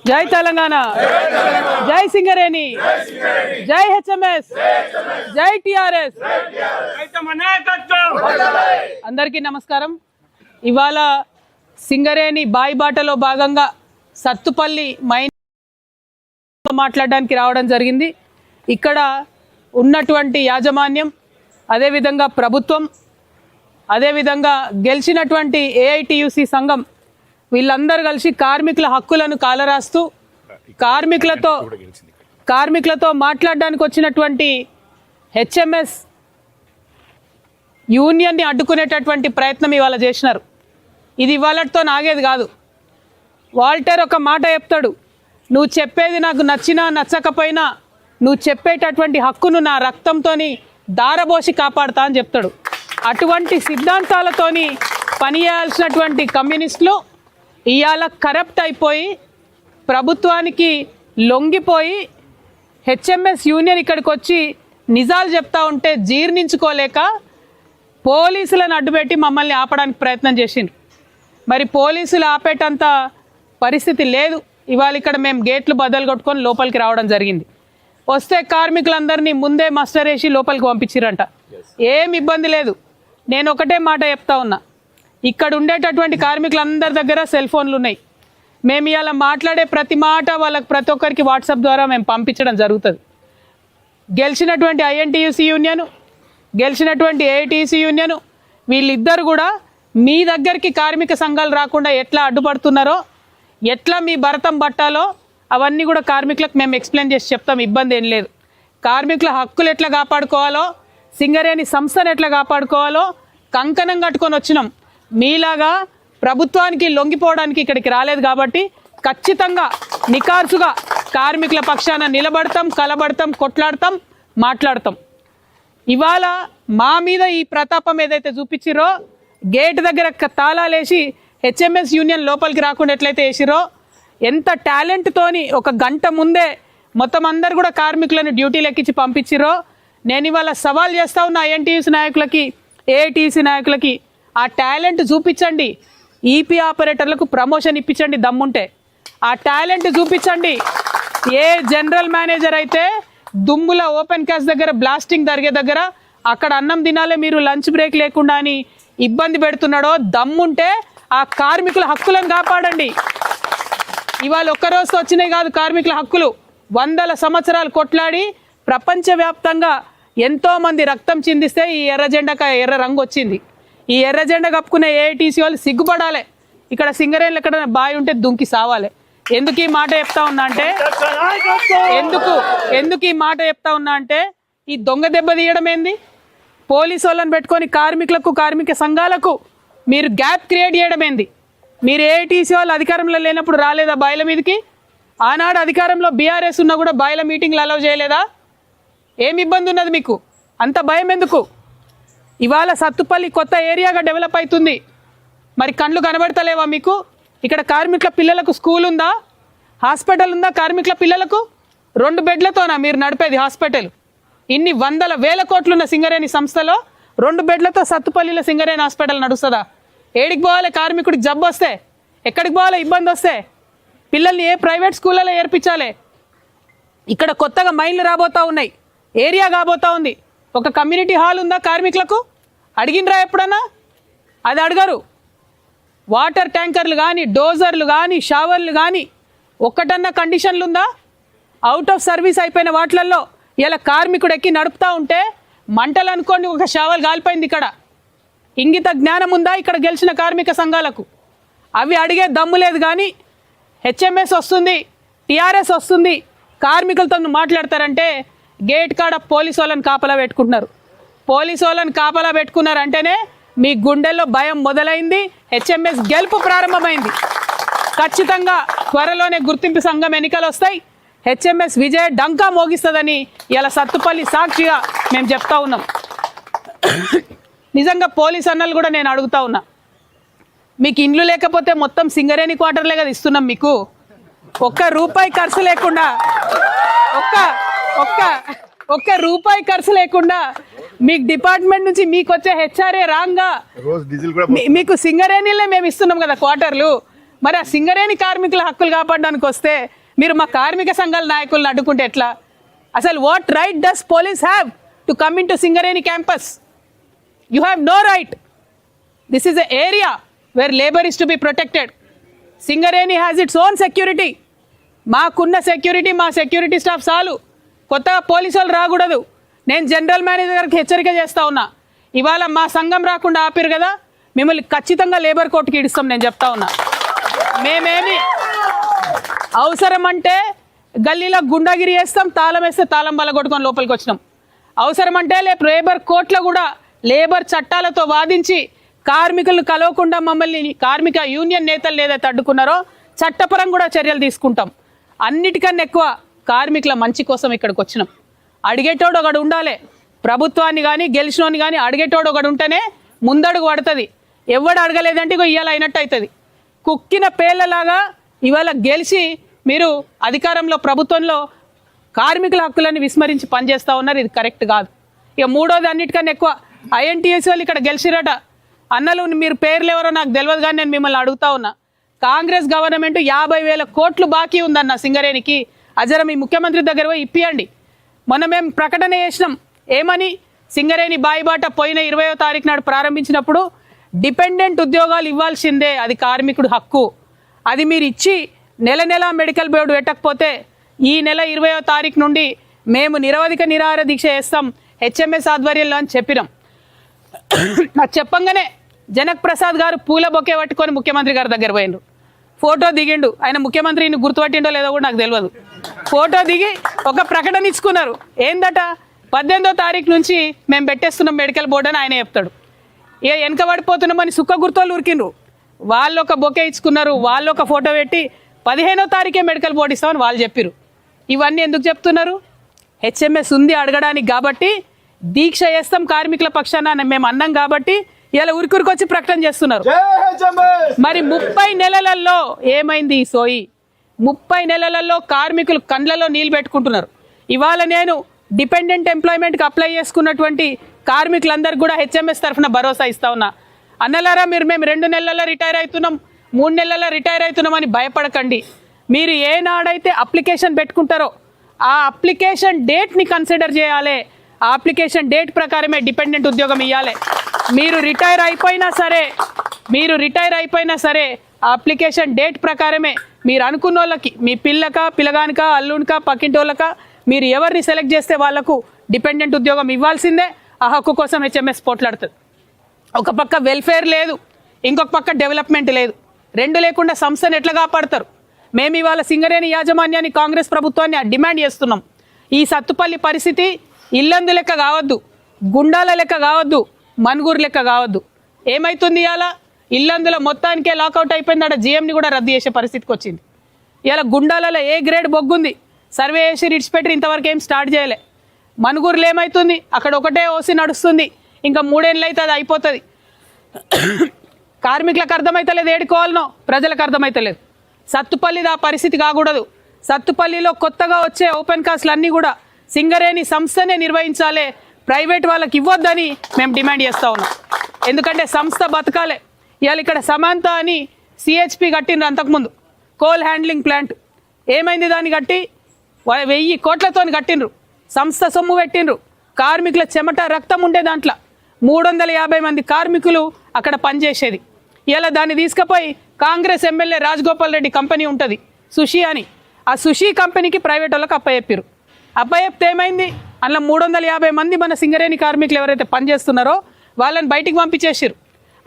జై తెలంగాణ, జై సింగరేణి, జై హెచ్ఎంఎస్, జై టిఆర్ఎస్. అందరికీ నమస్కారం. ఇవాళ సింగరేణి బాయిబాటలో భాగంగా సత్తుపల్లి మైన్ మాట్లాడడానికి రావడం జరిగింది. ఇక్కడ ఉన్నటువంటి యాజమాన్యం, అదేవిధంగా ప్రభుత్వం, అదేవిధంగా గెలిచినటువంటి ఏఐటియుసి సంఘం వీళ్ళందరూ కలిసి కార్మికుల హక్కులను కాలరాస్తూ కార్మికులతో మాట్లాడడానికి వచ్చినటువంటి హెచ్ఎంఎస్ యూనియన్ని అడ్డుకునేటటువంటి ప్రయత్నం ఇవాళ చేసినారు. ఇది ఇవాళతో ఆగేది కాదు. వాల్టర్ ఒక మాట చెప్తాడు, నువ్వు చెప్పేది నాకు నచ్చినా నచ్చకపోయినా నువ్వు చెప్పేటటువంటి హక్కును నా రక్తంతో దారబోసి కాపాడుతా అని చెప్తాడు. అటువంటి సిద్ధాంతాలతోని పనిచేయాల్సినటువంటి కమ్యూనిస్టులు ఇవాళ కరప్ట్ అయిపోయి ప్రభుత్వానికి లొంగిపోయి హెచ్ఎంఎస్ యూనియన్ ఇక్కడికి వచ్చి నిజాలు చెప్తా ఉంటే జీర్ణించుకోలేక పోలీసులను అడ్డుపెట్టి మమ్మల్ని ఆపడానికి ప్రయత్నం చేసిండ్రు. మరి పోలీసులు ఆపేటంత పరిస్థితి లేదు. ఇవాళ ఇక్కడ మేము గేట్లు బద్దలు కొట్టుకొని లోపలికి రావడం జరిగింది. వస్తే కార్మికులందరినీ ముందే మస్టర్ వేసి లోపలికి పంపించిరంట. ఏం ఇబ్బంది లేదు. నేను ఒకటే మాట చెప్తా ఉన్నా, ఇక్కడ ఉండేటటువంటి కార్మికులందరి దగ్గర సెల్ ఫోన్లు ఉన్నాయి. మేము ఇవాళ మాట్లాడే ప్రతి మాట వాళ్ళకి ప్రతి ఒక్కరికి వాట్సాప్ ద్వారా మేము పంపించడం జరుగుతుంది. గెలిచినటువంటి ఐఎన్టీయూసీ యూనియను, గెలిచినటువంటి ఏఐటీసీ యూనియను వీళ్ళిద్దరు కూడా మీ దగ్గరికి కార్మిక సంఘాలు రాకుండా ఎట్లా అడ్డుపడుతున్నారో, ఎట్లా మీ భరతం పట్టాలో అవన్నీ కూడా కార్మికులకు మేము ఎక్స్ప్లెయిన్ చేసి చెప్తాం. ఇబ్బంది ఏం లేదు. కార్మికుల హక్కులు ఎట్లా కాపాడుకోవాలో, సింగరేణి సంస్థను ఎట్లా కాపాడుకోవాలో కంకణం కట్టుకొని వచ్చినాం. మీలాగా ప్రభుత్వానికి లొంగిపోవడానికి ఇక్కడికి రాలేదు కాబట్టి ఖచ్చితంగా నికార్సుగా కార్మికుల పక్షాన నిలబడతాం, కలబడతాం, కొట్లాడతాం, మాట్లాడతాం. ఇవాళ మా మీద ఈ ప్రతాపం ఏదైతే చూపించిరో, గేట్ దగ్గర తాళాలేసి హెచ్ఎంఎస్ యూనియన్ లోపలికి రాకుండా ఎట్లయితే వేసిరో, ఎంత టాలెంట్తోని ఒక గంట ముందే మొత్తం అందరు కూడా కార్మికులను డ్యూటీలు ఎక్కించి పంపించిరో, నేను ఇవాళ సవాల్ చేస్తా ఉన్న ఐఎన్టీయూసీ నాయకులకి, ఏఐటీసీ నాయకులకి, ఆ టాలెంట్ చూపించండి. ఈపీ ఆపరేటర్లకు ప్రమోషన్ ఇప్పించండి దమ్ముంటే. ఆ టాలెంట్ చూపించండి. ఏ జనరల్ మేనేజర్ అయితే దుమ్ముల ఓపెన్ క్యాష్ దగ్గర బ్లాస్టింగ్ జరిగే దగ్గర అక్కడ అన్నం తినాలే మీరు లంచ్ బ్రేక్ లేకుండా అని ఇబ్బంది పెడుతున్నాడో, దమ్ముంటే ఆ కార్మికుల హక్కులను కాపాడండి. ఇవాళ ఒక్కరోజు వచ్చినాయి కాదు కార్మికుల హక్కులు, 100 సంవత్సరాలు కొట్లాడి ప్రపంచవ్యాప్తంగా ఎంతోమంది రక్తం చిందిస్తే ఈ ఎర్ర జెండాక ఎర్ర రంగు వచ్చింది. ఈ ఎర్ర జెండా కప్పుకునే ఏఐటీసీ వాళ్ళు సిగ్గుపడాలి. ఇక్కడ సింగరేణిలో ఎక్కడ బావి ఉంటే దుంకి సావాలి. ఎందుకు ఈ మాట చెప్తా ఉన్నా అంటే ఈ దొంగ దెబ్బ తీయడం ఏంది? పోలీసు వాళ్ళని పెట్టుకొని కార్మికులకు, కార్మిక సంఘాలకు మీరు గ్యాప్ క్రియేట్ చేయడం ఏంది? మీరు ఏఐటీసీ వాళ్ళు అధికారంలో లేనప్పుడు రాలేదా బాయిల మీదకి? ఆనాడు అధికారంలో బీఆర్ఎస్ ఉన్నా కూడా బాయిల మీటింగ్లు అలౌ చేయలేదా? ఏమి ఇబ్బంది ఉన్నది మీకు? అంత భయం ఎందుకు? ఇవాళ సత్తుపల్లి కొత్త ఏరియాగా డెవలప్ అవుతుంది. మరి కళ్ళు కనబడతలేవా మీకు? ఇక్కడ కార్మికుల పిల్లలకు స్కూల్ ఉందా, హాస్పిటల్ ఉందా? కార్మికుల పిల్లలకు 2 బెడ్లతోనా మీరు నడిపేది హాస్పిటల్? ఇన్ని 100,000 కోట్లున్న సింగరేణి సంస్థలో 2 బెడ్లతో సత్తుపల్లిలో సింగరేణి హాస్పిటల్ నడుస్తుందా? ఏడికి పోవాలి? కార్మికుడికి జబ్బు వస్తే ఎక్కడికి పోవాలి? ఇబ్బంది వస్తే పిల్లల్ని ఏ ప్రైవేట్ స్కూళ్ళలో ఏర్పించాలి? ఇక్కడ కొత్తగా మైన్లు రాబోతూ ఉన్నాయి, ఏరియా కాబోతూ ఉంది. ఒక కమ్యూనిటీ హాల్ ఉందా కార్మికులకు? అడిగినరా ఎప్పుడన్నా? అది అడగరు. వాటర్ ట్యాంకర్లు కానీ, డోజర్లు కానీ, షవర్లు కానీ ఒక్కటన్నా కండిషన్లు ఉందా? అవుట్ ఆఫ్ సర్వీస్ అయిపోయిన వాటిలలో ఇలా కార్మికుడు ఎక్కి నడుపుతూ ఉంటే మంటలు అనుకోండి, ఒక షవర్ కాలిపోయింది. ఇక్కడ ఇంగిత జ్ఞానం ఉందా ఇక్కడ గెలిచిన కార్మిక సంఘాలకు? అవి అడిగే దమ్ము లేదు. కానీ హెచ్ఎంఎస్ వస్తుంది, టిఆర్ఎస్ వస్తుంది, కార్మికులతో మాట్లాడతారంటే గేట్ కాడ పోలీసు వాళ్ళని కాపలా పెట్టుకుంటున్నారు. పోలీసు వాళ్ళని కాపలా పెట్టుకున్నారంటేనే మీ గుండెల్లో భయం మొదలైంది. హెచ్ఎంఎస్ గెలుపు ప్రారంభమైంది. ఖచ్చితంగా త్వరలోనే గుర్తింపు సంఘం ఎన్నికలు వస్తాయి. హెచ్ఎంఎస్ విజయ డంకా మోగిస్తుందని ఇలా సత్తుపల్లి సాక్షిగా మేము చెప్తా ఉన్నాం. నిజంగా పోలీస్ అన్నలు కూడా నేను అడుగుతా ఉన్నా, మీకు ఇండ్లు లేకపోతే మొత్తం సింగరేణి క్వార్టర్లే కదా ఇస్తున్నాం. మీకు ₹1 ఖర్చు లేకుండా ఒక్క రూపాయి ఖర్చు లేకుండా మీకు డిపార్ట్మెంట్ నుంచి మీకు వచ్చే హెచ్ఆర్ఏ రాంగా మీకు సింగరేణిలే మేము ఇస్తున్నాం కదా క్వార్టర్లు. మరి ఆ సింగరేణి కార్మికుల హక్కులు కాపాడడానికి వస్తే మీరు మా కార్మిక సంఘాల నాయకులను అడ్డుకుంటే ఎట్లా? అసలు what right does police have to come in to Singareni campus? You have no right. This is a area where labour is to be protected. Singareni has its own security. మాకున్న సెక్యూరిటీ, మా సెక్యూరిటీ స్టాఫ్ చాలు, కొత్తగా police వాళ్ళు రాకూడదు. నేను general manager గారికి హెచ్చరిక చేస్తా ఉన్నా, ఇవాళ మా సంఘం రాకుండా ఆపిరు కదా, మిమ్మల్ని ఖచ్చితంగా లేబర్ కోర్టుకి ఇడుస్తాం. నేను చెప్తా ఉన్నా, మేమేమి అవసరం అంటే గల్లీలో గుండాగిరి వేస్తాం, తాళం వేస్తే తాళం బల కొట్టుకొని లోపలికి వచ్చినాం. అవసరం అంటే లేబర్ కోర్టులో కూడా లేబర్ చట్టాలతో వాదించి కార్మికులను కలవకుండా మమ్మల్ని కార్మిక యూనియన్ నేతలు ఏదైతే అడ్డుకున్నారో చట్టపరం కూడా చర్యలు తీసుకుంటాం. అన్నిటికన్నా ఎక్కువ కార్మికుల మంచి కోసం ఇక్కడికి వచ్చినాం. అడిగేటోడు ఒకడు ఉండాలి. ప్రభుత్వాన్ని కానీ గెలిచినోని కానీ అడిగేటోడు ఒకడు ఉంటేనే ముందడుగు పడుతుంది. ఎవడు అడగలేదంటే ఇగో ఇవాళ అయినట్టు అవుతుంది. కుక్కిన పేర్లలాగా ఇవాళ గెలిచి మీరు అధికారంలో ప్రభుత్వంలో కార్మికుల హక్కులను విస్మరించి పనిచేస్తూ ఉన్నారు. ఇది కరెక్ట్ కాదు. ఇక మూడోది, అన్నిటికన్నా ఎక్కువ ఐఎన్టీఎస్ వాళ్ళు ఇక్కడ గెలిచిరట. అన్నలు మీరు పేర్లు ఎవరో నాకు తెలియదు, కానీ నేను మిమ్మల్ని అడుగుతా ఉన్నా, కాంగ్రెస్ గవర్నమెంట్ 50,000 కోట్లు బాకీ ఉందన్న సింగరేణికి. అజర మీ ముఖ్యమంత్రి దగ్గర పోయి ఇప్పియండి. మొన్న మేము ప్రకటన చేసినాం, ఏమని? సింగరేణి బాయిబాట పోయిన 20వ తారీఖు నాడు ప్రారంభించినప్పుడు డిపెండెంట్ ఉద్యోగాలు ఇవ్వాల్సిందే, అది కార్మికుడు హక్కు. అది మీరు ఇచ్చి నెల నెల మెడికల్ బోర్డు పెట్టకపోతే ఈ నెల 20వ తారీఖు నుండి మేము నిరవధిక నిరాహార దీక్ష చేస్తాం హెచ్ఎంఎస్ ఆధ్వర్యంలో అని చెప్పినాం. అది చెప్పంగానే జనక్ ప్రసాద్ గారు పూల బొకే పట్టుకొని ముఖ్యమంత్రి గారి దగ్గర పోయిండు. ఫోటో దిగిండు. ఆయన ముఖ్యమంత్రిని గుర్తుపట్టిండో లేదో కూడా నాకు తెలియదు. ఫోటో దిగి ఒక ప్రకటన ఇచ్చుకున్నారు. ఏందట? 18వ తారీఖు నుంచి మేము పెట్టేస్తున్నాం మెడికల్ బోర్డు అని ఆయన చెప్తాడు. ఇక వెనక పడిపోతున్నామని సుక్క గుర్తోళ్ళు ఉరికిండ్రు. వాళ్ళు ఒక బొకే ఇచ్చుకున్నారు, వాళ్ళు ఒక ఫోటో పెట్టి 15వ తారీఖే మెడికల్ బోర్డు ఇస్తామని వాళ్ళు చెప్పారు. ఇవన్నీ ఎందుకు చెప్తున్నారు? హెచ్ఎంఎస్ ఉంది అడగడానికి కాబట్టి, దీక్ష చేస్తాం కార్మికుల పక్షాన మేము అన్నాం కాబట్టి ఇలా ఉరికొచ్చి ప్రకటన చేస్తున్నారు. మరి 30 నెలలలో ఏమైంది ఈ సోయి? 30 నెలలలో కార్మికులు కండ్లలో నీళ్ళు పెట్టుకుంటున్నారు. ఇవాళ నేను డిపెండెంట్ ఎంప్లాయ్మెంట్కి అప్లై చేసుకున్నటువంటి కార్మికులందరికీ కూడా హెచ్ఎంఎస్ తరఫున భరోసా ఇస్తా ఉన్నా. అన్నలారా, మేము 2 నెలల్లో రిటైర్ అవుతున్నాం, 3 నెలల్లో రిటైర్ అవుతున్నాం అని భయపడకండి. మీరు ఏనాడైతే అప్లికేషన్ పెట్టుకుంటారో ఆ అప్లికేషన్ డేట్ని కన్సిడర్ చేయాలి. ఆ అప్లికేషన్ డేట్ ప్రకారమే డిపెండెంట్ ఉద్యోగం ఇవ్వాలి. మీరు రిటైర్ అయిపోయినా సరే ఆ అప్లికేషన్ డేట్ ప్రకారమే మీరు అనుకున్న వాళ్ళకి, మీ పిల్లగానిక అల్లునిక పక్కింటోళ్ళక, మీరు ఎవరిని సెలెక్ట్ చేస్తే వాళ్లకు డిపెండెంట్ ఉద్యోగం ఇవ్వాల్సిందే. ఆ హక్కు కోసం హెచ్ఎంఎస్ పోట్లాడుతుంది. ఒక పక్క వెల్ఫేర్ లేదు, ఇంకొక పక్క డెవలప్మెంట్ లేదు. రెండు లేకుండా సంస్థను ఎట్లా కాపాడతారు? మేము ఇవాళ సింగరేణి యాజమాన్యాన్ని, కాంగ్రెస్ ప్రభుత్వాన్ని డిమాండ్ చేస్తున్నాం. ఈ సత్తుపల్లి పరిస్థితి ఇల్లందు లెక్క కావద్దు, గుండాల లెక్క కావద్దు, మనుగూరు లెక్క కావద్దు. ఏమవుతుంది? ఇవాళ ఇల్లందులో మొత్తానికే లాకౌట్ అయిపోయిందట. జిఎంని కూడా రద్దు చేసే పరిస్థితికి వచ్చింది. ఇవాళ గుండాలలో ఏ గ్రేడ్ బొగ్గుంది, సర్వే చేసి రిడ్స్పెట్టి ఇంతవరకు ఏం స్టార్ట్ చేయలే. మనుగూరులో ఏమవుతుంది? అక్కడ ఒకటే ఓసి నడుస్తుంది, ఇంకా 3 ఏళ్ళు అయితే అది అయిపోతుంది. కార్మికులకు అర్థమవుతలేదు, ఏడుకోవాలనో ప్రజలకు అర్థమవుతలేదు. సత్తుపల్లిది ఆ పరిస్థితి కాకూడదు. సత్తుపల్లిలో కొత్తగా వచ్చే ఓపెన్ కాస్ట్లు అన్నీ కూడా సింగరేణి సంస్థనే నిర్వహించాలి, ప్రైవేట్ వాళ్ళకి ఇవ్వద్దని మేము డిమాండ్ చేస్తూ ఉన్నాం. ఎందుకంటే సంస్థ బతకాలే. ఇవాళ ఇక్కడ సమాంత అని సిహెచ్పి కట్టిండ్రు అంతకుముందు, కోల్ హ్యాండ్లింగ్ ప్లాంట్. ఏమైంది? దాన్ని కట్టి 1000 కోట్లతో కట్టిండ్రు, సంస్థ సొమ్ము పెట్టిండ్రు, కార్మికుల చెమట రక్తం ఉండే దాంట్లో 350 మంది కార్మికులు అక్కడ పనిచేసేది. ఇలా దాన్ని తీసుకుపోయి కాంగ్రెస్ ఎమ్మెల్యే రాజగోపాల్ రెడ్డి కంపెనీ ఉంటుంది సుషి అని, ఆ సుషి కంపెనీకి ప్రైవేట్ వాళ్ళకి అప్పచెప్పారు. అప్పచెప్తే ఏమైంది? అందులో 350 మంది మన సింగరేణి కార్మికులు ఎవరైతే పనిచేస్తున్నారో వాళ్ళని బయటికి పంపించేసారు.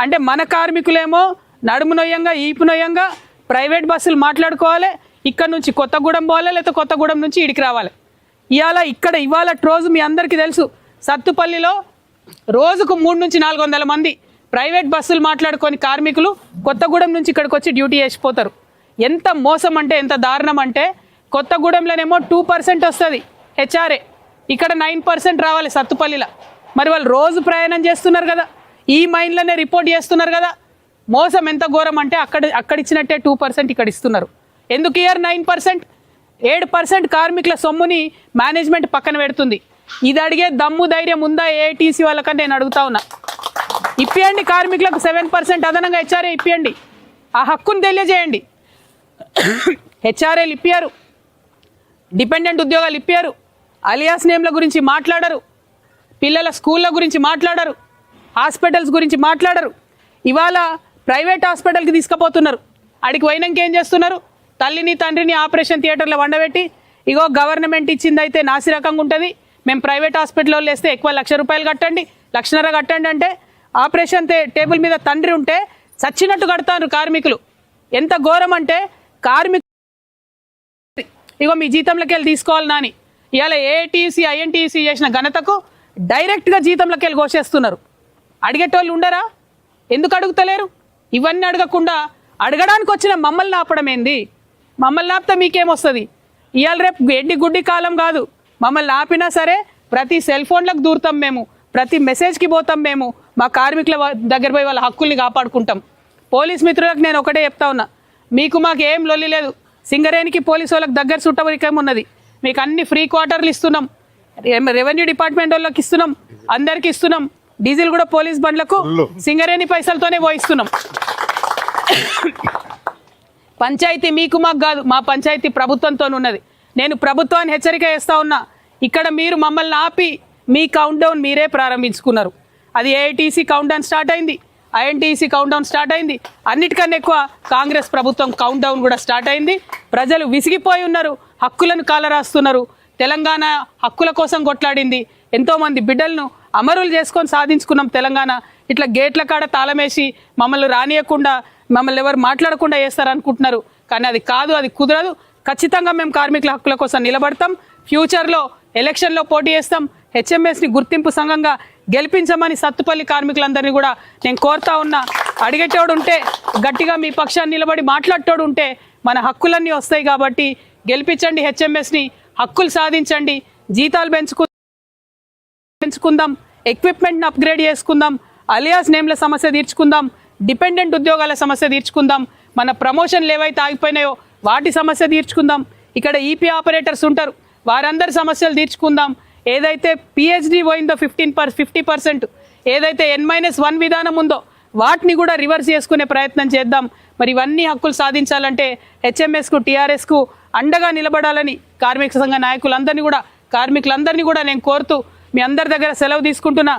అంటే మన కార్మికులేమో నడుము నొయ్యంగా, ఈపు నొయ్యంగా ప్రైవేట్ బస్సులు మాట్లాడుకోవాలి, ఇక్కడ నుంచి కొత్తగూడెం పోవాలి, లేకపోతే కొత్తగూడెం నుంచి ఇడికి రావాలి. ఇవాళ రోజు మీ అందరికీ తెలుసు, సత్తుపల్లిలో రోజుకు 300 నుంచి 400 మంది ప్రైవేట్ బస్సులు మాట్లాడుకొని కార్మికులు కొత్తగూడెం నుంచి ఇక్కడికి వచ్చి డ్యూటీ చేసిపోతారు. ఎంత మోసం అంటే, ఎంత దారుణం అంటే, కొత్తగూడెంలోనేమో 2% వస్తుంది హెచ్ఆర్ఏ, ఇక్కడ 9% రావాలి సత్తుపల్లిలో. మరి వాళ్ళు రోజు ప్రయాణం చేస్తున్నారు కదా, ఈ మైన్లోనే రిపోర్ట్ చేస్తున్నారు కదా. మోసం ఎంత ఘోరం అంటే, అక్కడ ఇచ్చినట్టే 2% ఇక్కడ ఇస్తున్నారు. ఎందుకు ఇయర్ 9%? 7% కార్మికుల సొమ్ముని మేనేజ్మెంట్ పక్కన పెడుతుంది. ఇది అడిగే దమ్ము ధైర్యం ఉందా ఏఐటీసీ వాళ్ళకని నేను అడుగుతా ఉన్నా. ఇప్పియండి కార్మికులకు 7% అదనంగా హెచ్ఆర్ఏ ఇప్పియండి. ఆ హక్కును తెలియజేయండి. హెచ్ఆర్ఏలు ఇప్పారు, డిపెండెంట్ ఉద్యోగాలు ఇప్పారు, అలియాస్ నేమ్ల గురించి మాట్లాడరు, పిల్లల స్కూళ్ళ గురించి మాట్లాడరు, హాస్పిటల్స్ గురించి మాట్లాడరు. ఇవాళ ప్రైవేట్ హాస్పిటల్కి తీసుకుపోతున్నారు. అడిగి పోయినాక ఏం చేస్తున్నారు? తల్లిని తండ్రిని ఆపరేషన్ థియేటర్లో వండబెట్టి, ఇగో గవర్నమెంట్ ఇచ్చిందైతే నాసిరకంగా ఉంటుంది, మేము ప్రైవేట్ హాస్పిటల్లో వేస్తే ఎక్కువ ₹1,00,000 కట్టండి, ₹1,50,000 కట్టండి అంటే ఆపరేషన్ టేబుల్ మీద తండ్రి ఉంటే చచ్చినట్టు కడతారు కార్మికులు. ఎంత ఘోరం అంటే కార్మికులు ఇగో మీ జీతంలోకి వెళ్ళి తీసుకోవాలి నాని. ఇవాళ ఏటీసీ ఐఎన్టీసీ చేసిన ఘనతకు డైరెక్ట్గా జీతంలోకి వెళ్ళి కోసేస్తున్నారు. అడిగేటోళ్ళు ఉండరా? ఎందుకు అడుగుతలేరు? ఇవన్నీ అడగకుండా అడగడానికి వచ్చిన మమ్మల్ని ఆపడం ఏంది? మమ్మల్ని ఆపితే మీకేమొస్తుంది? ఇవాళ రేపు ఎడ్డి గుడ్డి కాలం కాదు. మమ్మల్ని ఆపినా సరే ప్రతి సెల్ ఫోన్లకు దూరుతాం మేము, ప్రతి మెసేజ్కి పోతాం మేము, మా కార్మికుల దగ్గర పోయి వాళ్ళ హక్కుల్ని కాపాడుకుంటాం. పోలీస్ మిత్రులకు నేను ఒకటే చెప్తా ఉన్నా, మీకు మాకు ఏం లొల్లి లేదు. సింగరేణికి పోలీసు వాళ్ళకి దగ్గర చుట్టవరికం ఉన్నది. మీకు అన్ని ఫ్రీ క్వార్టర్లు ఇస్తున్నాం, రెవెన్యూ డిపార్ట్మెంట్ వాళ్ళకి ఇస్తున్నాం, అందరికి ఇస్తున్నాం. డీజిల్ కూడా పోలీస్ బండ్లకు సింగరేణి పైసలతోనే పోయిస్తున్నాం. పంచాయతీ మీకు మాకు కాదు, మా పంచాయతీ ప్రభుత్వంతో ఉన్నది. నేను ప్రభుత్వాన్ని హెచ్చరిక చేస్తా ఉన్నా, ఇక్కడ మీరు మమ్మల్ని ఆపి మీ కౌంట్ డౌన్ మీరే ప్రారంభించుకున్నారు. అది ఏఐటీసీ కౌంట్ డౌన్ స్టార్ట్ అయింది, ఐఎన్టీసీ కౌంట్ డౌన్ స్టార్ట్ అయింది. అన్నిటికన్నా ఎక్కువ కాంగ్రెస్ ప్రభుత్వం కౌంట్ డౌన్ కూడా స్టార్ట్ అయింది. ప్రజలు విసిగిపోయి ఉన్నారు, హక్కులను కాలరాస్తున్నారు. తెలంగాణ హక్కుల కోసం కొట్లాడింది, ఎంతోమంది బిడ్డలను అమరులు చేసుకొని సాధించుకున్నాం తెలంగాణ. ఇట్లా గేట్ల కాడ తాళమేసి మమ్మల్ని రానియకుండా, మమ్మల్ని ఎవరు మాట్లాడకుండా చేస్తారనుకుంటున్నారు. కానీ అది కాదు, అది కుదరదు. ఖచ్చితంగా మేము కార్మికుల హక్కుల కోసం నిలబడతాం. ఫ్యూచర్లో ఎలక్షన్లో పోటీ చేస్తాం. హెచ్ఎంఎస్ని గుర్తింపు సంఘంగా గెలిపించమని సత్తుపల్లి కార్మికులందరినీ కూడా నేను కోరుతా ఉన్నా. అడిగేటోడు ఉంటే, గట్టిగా మీ పక్షాన్ని నిలబడి మాట్లాడేటోడు ఉంటే మన హక్కులన్నీ వస్తాయి. కాబట్టి గెలిపించండి హెచ్ఎంఎస్ని, హక్కులు సాధించండి, జీతాలు పెంచుకుందాం, ఎక్విప్మెంట్ని అప్గ్రేడ్ చేసుకుందాం, అలియాస్ నేమ్ల సమస్య తీర్చుకుందాం, డిపెండెంట్ ఉద్యోగాల సమస్య తీర్చుకుందాం, మన ప్రమోషన్లు ఏవైతే ఆగిపోయినాయో వాటి సమస్య తీర్చుకుందాం. ఇక్కడ ఈపీ ఆపరేటర్స్ ఉంటారు, వారందరి సమస్యలు తీర్చుకుందాం. ఏదైతే పిహెచ్డి పోయిందో 50%, ఏదైతే N-1 విధానం ఉందో వాటిని కూడా రివర్స్ చేసుకునే ప్రయత్నం చేద్దాం. మరి ఇవన్నీ హక్కులు సాధించాలంటే హెచ్ఎంఎస్కు, టీఆర్ఎస్కు అండగా నిలబడాలని కార్మిక సంఘ నాయకులందరినీ కూడా, కార్మికులందరినీ కూడా నేను కోరుతూ మీ అందరి దగ్గర సెలవు తీసుకుంటున్నా.